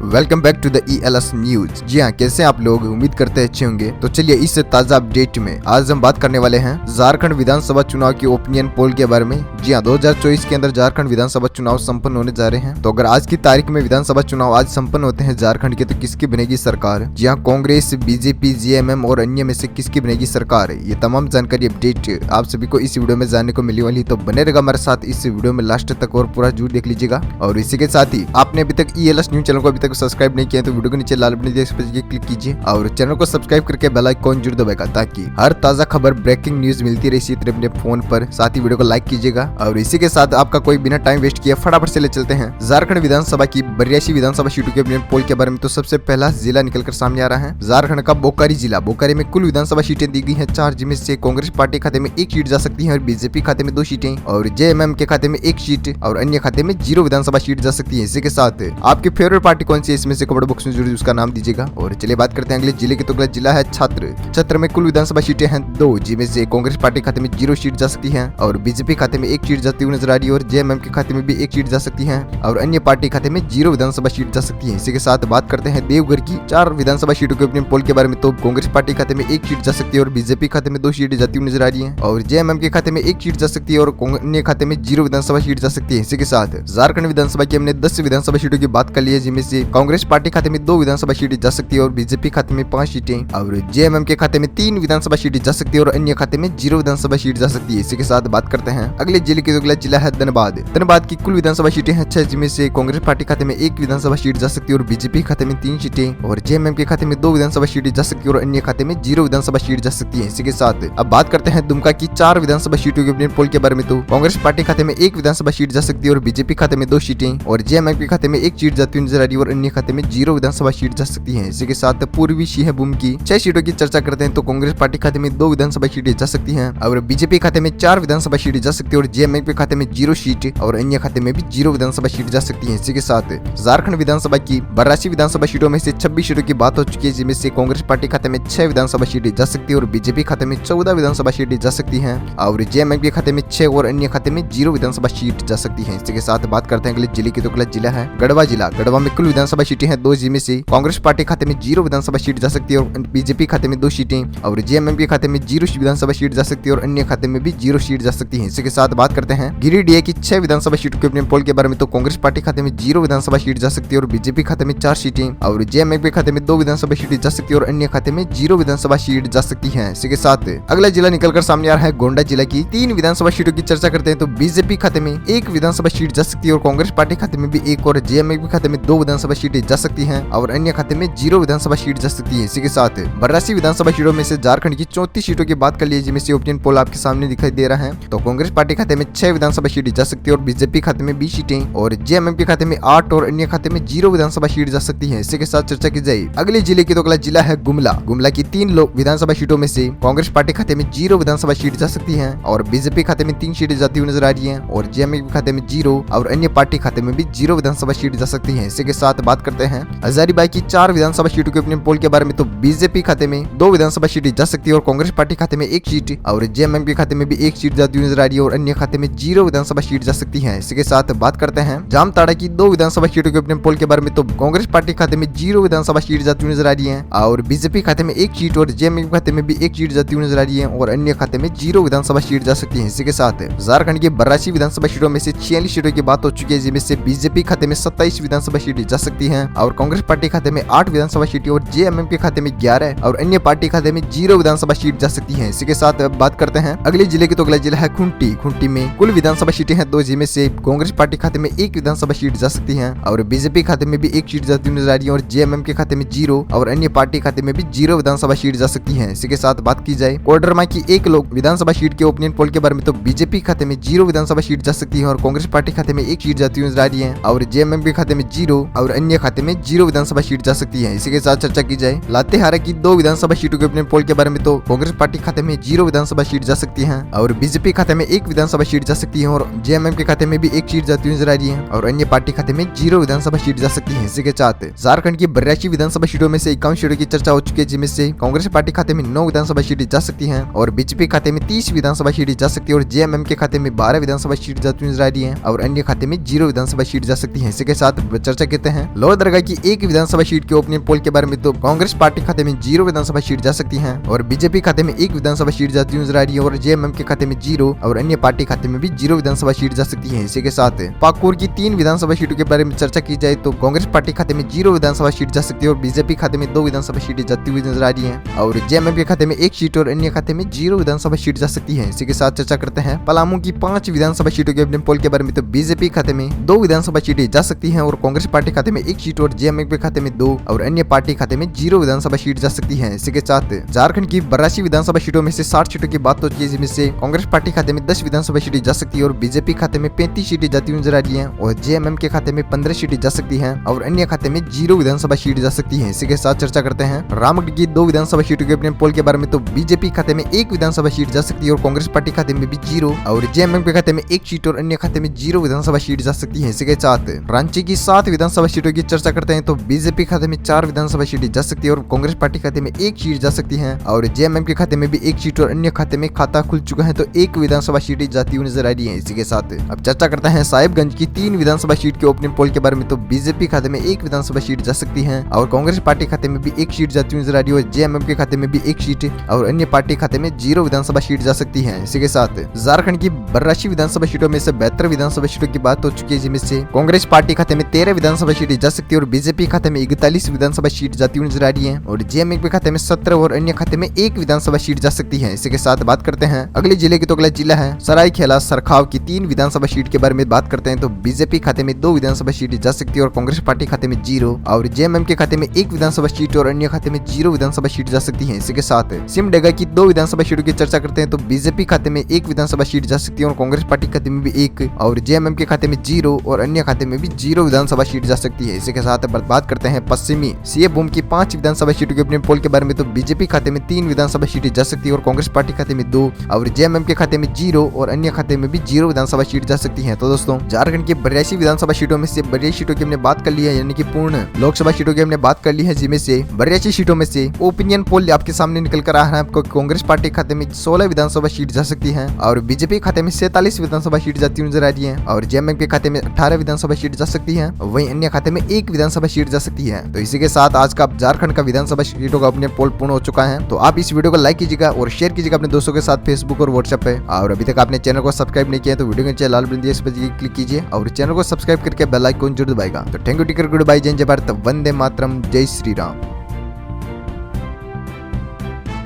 Welcome back to the ELS news. जी हाँ, कैसे आप लोग, उम्मीद करते हैं अच्छे होंगे। तो चलिए इस ताजा अपडेट में आज हम बात करने वाले हैं झारखंड विधानसभा चुनाव की ओपिनियन पोल के बारे में। जी हाँ, 2024 के अंदर झारखंड विधानसभा चुनाव संपन्न होने जा रहे हैं। तो अगर आज की तारीख में विधानसभा चुनाव आज संपन्न होते हैं झारखंड के, तो किसकी बनेगी सरकार? जी हाँ, कांग्रेस, बीजेपी, JMM और अन्य में से किसकी बनेगी सरकार? ये तमाम जानकारी अपडेट आप सभी को इस वीडियो में जानने को मिलने वाली। तो बने रहेगा हमारे साथ इस वीडियो में लास्ट तक और पूरा जरूर देख लीजिएगा। और इसी के साथ ही आपने अभी तक ELS न्यूज चैनल को अभी तक सब्सक्राइब नहीं किया तो वीडियो के नीचे लाल बटन दिया, इस पर क्लिक कीजिए और चैनल को सब्सक्राइब करके बेल आइकन जरूर दबाएगा ताकि हर ताजा खबर, ब्रेकिंग न्यूज मिलती रहे इसी तरह अपने फोन पर। साथ ही वीडियो को लाइक कीजिएगा। और इसी के साथ आपका कोई बिना टाइम वेस्ट किए फटाफट से ले चलते हैं झारखंड विधानसभा की 82 विधानसभा सीटों के अपने पोल के बारे में। तो सबसे पहला जिला निकलकर सामने आ रहा है झारखंड का बोकारो जिला। बोकारो में कुल विधानसभा सीटें दी गई है 4, जिनमें से कांग्रेस पार्टी खाते में 1 सीट जा सकती है और बीजेपी खाते में 2 सीटें और JMM के खाते में 1 सीट और अन्य खाते में 0 विधानसभा सीट जा सकती है। इसी के साथ आपकी फेवरेट पार्टी कौन सी है, इसमें से कमेंट बॉक्स में जरूर उसका नाम दीजिएगा। और चलिए बात करते हैं अगले जिले की। तो अगला जिला है छत्र में कुल विधानसभा सीटें हैं 2, जिनमें से कांग्रेस पार्टी खाते में 0 सीट जा सकती है और बीजेपी खाते में 1 सीट जाती हुई नजर आ रही है और JMM के खाते में भी 1 सीट जा सकती है और अन्य पार्टी खाते में 0 विधानसभा सीट जा सकती है। इसी के साथ बात करते हैं देवघर की 4 विधानसभा सीटों के अपने पोल के बारे में। तो कांग्रेस पार्टी खाते में 1 सीट जा सकती है और बीजेपी खाते में 2 सीट जाती हुई नजर आ रही है और JMM के खाते में 1 सीट जा सकती है और अन्य खाते में 0 विधानसभा सीट जा सकती है। इसी के साथ झारखंड विधानसभा की हमने 10 विधानसभा सीटों की बात कर ली है, जिनमें से कांग्रेस पार्टी खाते में 2 विधानसभा सीटें जा सकती है और बीजेपी खाते में 5 सीटें और JMM के खाते में 3 विधानसभा सीटें जा सकती है और अन्य खाते में 0 विधानसभा सीट जा सकती है। इसी के साथ बात करते हैं अगले जिले की। अगला जिला है धनबाद की कुल विधानसभा सीटें हैं 6, जिनमें से कांग्रेस पार्टी खाते में 1 विधानसभा सीट जा सकती है और बीजेपी खाते में 3 सीटें और JMM के खाते में 2 विधानसभा सीटें जा सकती है और अन्य खाते में 0 विधानसभा सीट जा सकती है। इसी के साथ अब बात करते हैं दुमका की 4 विधानसभा सीटों के अपने पोल के बारे में। तो कांग्रेस पार्टी खाते में 1 विधानसभा सीट जा सकती है और बीजेपी खाते में 2 सीटें और JMM के खाते में 1 सीट जाती हुई नजर आ रही है और अन्य खाते में 0 विधानसभा सीट जा सकती है। इसी के साथ पूर्वी सिंहभूम की 6 सीटों की चर्चा करते हैं। तो कांग्रेस पार्टी खाते में 2 विधानसभा सीटें जा सकती हैं और बीजेपी खाते में 4 विधानसभा सीटें जा सकती है और JMM के खाते में 0 सीट और अन्य खाते में भी 0 विधानसभा सीट जा सकती है। इसी के साथ झारखंड विधानसभा की 82 विधानसभा सीटों में से 26 सीटों की बात हो चुकी है, जिनमें से कांग्रेस पार्टी खाते में 6 विधानसभा सीटें जा सकती है और बीजेपी खाते में 14 विधानसभा सीटें जा सकती है और JMM के खाते में 6 और अन्य खाते में 0 विधानसभा सीट जा सकती है। इसी के साथ बात करते हैं अगले जिले की। तो अगला जिला है गढ़वा जिला। गढ़वा में कुल विधानसभा सीटें हैं 2, जिनमें से कांग्रेस पार्टी खाते में 0 विधानसभा सीट जा सकती है और बीजेपी खाते में 2 सीटें और JMM के खाते में 0 विधानसभा सीट जा सकती है और अन्य खाते में भी 0 सीट जा सकती है। इसी के साथ बात करते हैं गिरिडीह की 6 विधानसभा सीटों के अपने पोल के बारे में। तो कांग्रेस पार्टी खाते में 0 विधानसभा सीट जा सकती है और बीजेपी खाते में 4 सीटें और JMM के खाते में 2 विधानसभा सीटें जा सकती है और अन्य खाते में 0 विधानसभा सीट जा सकती है। इसी के साथ अगला जिला निकलकर सामने आ रहा है गोंडा जिला की 3 विधानसभा सीटों की चर्चा करते हैं। तो बीजेपी खाते में 1 विधानसभा सीट जा सकती है और कांग्रेस पार्टी खाते में भी 1 और JMM के खाते में 2 विधानसभा सीटें जा सकती हैं और अन्य खाते में 0 विधानसभा सीट जा सकती है। इसी के साथ 82 विधानसभा सीटों में से झारखंड की 34 सीटों की बात कर ली, जिनमें से ओपिनियन पोल आपके सामने दिखाई दे रहा है। तो कांग्रेस पार्टी खाते में 6 विधानसभा सीटें जा सकती है और बीजेपी खाते में 20 सीटें और JMM के खाते में 8 और अन्य खाते में 0 विधानसभा सीट जा सकती है। इसी के साथ चर्चा की जाए अगले जिले की। तो अगला जिला है गुमला की 3 विधानसभा सीटों में से कांग्रेस पार्टी खाते में 0 विधानसभा सीट जा सकती है और बीजेपी खाते में 3 सीटें जाती हुई नजर आ रही है और JMM के खाते में 0 और अन्य पार्टी खाते में भी 0 विधानसभा सीट जा सकती है। इसी के साथ बात करते हैं हजारीबाग की 4 विधानसभा सीटों के अपने पोल के बारे में। तो बीजेपी खाते में 2 विधानसभा सीटें जा सकती है और कांग्रेस पार्टी खाते में 1 सीट और JMM के खाते में भी 1 सीट जाती हुई नजर आ रही है और अन्य खाते में 0 विधानसभा सीट जा सकती है। इसी के साथ बात करते हैं जामताड़ा की 2 विधानसभा सीटों के अपने पोल के बारे में। तो कांग्रेस पार्टी खाते में 0 विधानसभा सीट जाती हुई नजर आ रही है और बीजेपी खाते में 1 सीट और JMM खाते में भी 1 सीट जाती हुई नजर आ रही है और अन्य खाते में 0 विधानसभा सीट जा सकती है। इसी के साथ झारखंड की 82 विधानसभा सीटों में से 46 सीटों की बात हो चुकी है, जिनमें से बीजेपी खाते में 27 विधानसभा सीटें जा सकती हैं और कांग्रेस पार्टी खाते में 8 विधानसभा सीटें और JMM के खाते में 11 और अन्य पार्टी खाते में 0 विधानसभा सीट जा सकती है। इसी के साथ बात करते हैं अगले जिले की। तो अगला जिला है खूंटी में कुल विधानसभा सीटें हैं 2, जिनमें से कांग्रेस पार्टी खाते में 1 विधानसभा सीट जा सकती है और बीजेपी खाते में भी 1 सीट जाती हुई नजर आ रही है और JMM के खाते में 0 और अन्य पार्टी खाते में भी 0 विधानसभा सीट जा सकती है। इसी के साथ बात की जाए कोडरमा की 1 विधानसभा सीट के ओपिनियन पोल के बारे में। तो बीजेपी खाते में 0 विधानसभा सीट जा सकती है और कांग्रेस पार्टी खाते में 1 सीट जाती हुई नजर आ रही है और JMM के खाते में 0 और अन्य खाते में 0 विधानसभा सीट जा सकती है। इसी के साथ चर्चा की जाए लातेहार की 2 विधानसभा सीटों के अपने पोल के बारे में। तो कांग्रेस पार्टी खाते में 0 विधानसभा सीट जा सकती है और बीजेपी खाते में 1 विधानसभा सीट जा सकती है और JMM के खाते में भी 1 सीट जाती हुई नजर आ रही है और अन्य पार्टी खाते में 0 विधानसभा सीट जा सकती है। इसी के साथ झारखंड की 82 विधानसभा सीटों में से 51 सीटों की चर्चा हो चुकी है, जिनमें से कांग्रेस पार्टी खाते में 9 विधानसभा सीटें जा सकती हैं और बीजेपी खाते में 30 विधानसभा सीटें जा सकती है और JMM के खाते में 12 विधानसभा सीट जाती हुई नजर आ रही है और अन्य खाते में 0 विधानसभा सीट जा सकती है। इसी के साथ चर्चा करते हैं लोअर दरगाह की एक विधानसभा सीट के ओपिनियन पोल के बारे में तो कांग्रेस पार्टी खाते में 0 विधानसभा सीट जा सकती है और बीजेपी खाते में 1 विधानसभा सीट जाती नजर आ रही है और जेएमएम के खाते में 0 और अन्य पार्टी खाते में भी 0 विधानसभा सीट जा सकती है। इसी के साथ पाकुर की 3 विधानसभा सीटों के बारे में चर्चा की जाए तो कांग्रेस पार्टी खाते में 0 विधानसभा सीट जा सकती है और बीजेपी खाते में 2 विधानसभा सीटें जाती हुई नजर आ रही है और जेएमएम के खाते में 1 सीट और अन्य खाते में 0 विधानसभा सीट जा सकती है। इसी के साथ चर्चा करते हैं पलामू की 5 विधानसभा सीटों के पोल के बारे में तो बीजेपी खाते में 2 विधानसभा सीटें जा सकती हैं और कांग्रेस पार्टी खाते में 1 सीट और जेएमएम के खाते में 2 और अन्य पार्टी खाते में 0 विधानसभा सीट जा सकती है। इसी के साथ झारखंड की 82 विधानसभा सीटों में से 60 सीटों की बात होती है जिसमें से कांग्रेस पार्टी खाते में 10 विधानसभा सीटें जा सकती है और बीजेपी खाते में 35 सीटें जाती हुई नजर आ रही है और जेएमएम के खाते में 15 सीटें जा सकती है और अन्य खाते में 0 विधानसभा सीट जा सकती है। इसी के साथ चर्चा करते हैं रामगढ़ की 2 विधानसभा सीटों के पोल के बारे में तो बीजेपी खाते में 1 विधानसभा सीट जा सकती है और कांग्रेस पार्टी खाते में भी 0 और जेएमएम के खाते में 1 सीट और अन्य खाते में 0 विधानसभा सीट जा सकती है। इसी के साथ रांची की 7 विधानसभा सीटों की चर्चा करते हैं तो बीजेपी खाते में 4 विधानसभा सीटें जा सकती है और कांग्रेस पार्टी खाते में 1 सीट जा सकती है और जेएमएम के खाते में भी 1 सीट और अन्य खाते में खाता खुल चुका है तो 1 विधानसभा सीटें जाती हुई नजर आ रही है। इसी के साथ अब चर्चा करते हैं साहिबगंज की 3 विधानसभा सीट के ओपनिंग पोल के बारे में तो बीजेपी खाते में 1 विधानसभा सीट जा सकती है और कांग्रेस पार्टी खाते में भी 1 सीट जाती हुई नजर आ रही है और जेएमएम के खाते में भी 1 सीट और अन्य पार्टी खाते में 0 विधानसभा सीट जा सकती है। इसी के साथ झारखंड की 82 विधानसभा सीटों में से 72 विधानसभा सीटों की बात हो चुकी है जिनमें से कांग्रेस पार्टी खाते में 13 विधानसभा सीटें जा सकती है और बीजेपी खाते में 41 विधानसभा सीट जाती हुई नजर आ रही है और जेएमएम के खाते में 17 और अन्य खाते में 1 विधानसभा सीट जा सकती है। इसी के साथ बात करते हैं अगले जिले की तो अगला जिला है सरायखेला सरखाव की 3 विधानसभा सीट के बारे में बात करते हैं तो बीजेपी खाते में 2 विधानसभा सीटें जा सकती है और कांग्रेस पार्टी खाते में 0 और जेएमएम के खाते में 1 विधानसभा सीट और अन्य खाते में 0 विधानसभा सीट जा सकती है। इसी के साथ सिमडेगा की 2 विधानसभा सीटों की चर्चा करते हैं तो बीजेपी खाते में 1 विधानसभा सीट जा सकती है और कांग्रेस पार्टी खाते में भी 1 और जेएमएम के खाते में 0 और अन्य खाते में भी 0 विधानसभा सीट जा सकती है। इसी के साथ बात करते हैं पश्चिमी सीएबूम की 5 विधानसभा सीटों के पोल के बारे में तो बीजेपी खाते में 3 विधानसभा सीटें जा सकती है और कांग्रेस पार्टी खाते में 2 और जेएमएम के खाते में 0 और अन्य खाते में भी 0 विधानसभा सीट जा सकती है। तो दोस्तों झारखंड की 82 विधानसभा सीटों में से 82 सीटों की हमने बात कर ली है यानी कि पूर्ण लोकसभा सीटों की हमने बात कर ली है जिनमें से 82 सीटों में से ओपिनियन पोल आपके सामने निकल कर आ रहा है आपको कांग्रेस पार्टी खाते में 16 विधानसभा सीट जा सकती है और बीजेपी खाते में 47 विधानसभा सीट जाती नजर आ रही है और जेएमएम के खाते में 18 विधानसभा सीट जा सकती है वहीं अन्य खाते में 1 विधानसभा सीट जा सकती है। तो इसी के साथ आज का झारखंड का विधानसभा सीटों का अपने पोल पूर्ण हो चुका है। तो आप इस वीडियो को लाइक कीजिएगा और शेयर कीजिएगा अपने दोस्तों के साथ फेसबुक और व्हाट्सएप पे और अभी तक आपने चैनल को सब्सक्राइब नहीं किया तो वीडियो के नीचे लाल बटन दिया इस पर क्लिक कीजिए और चैनल को सब्सक्राइब करके बेल आइकन जरूर दबाएगा। तो थैंक यू टिकर गुड बाय जय भारत वंदे मातरम जय श्री राम।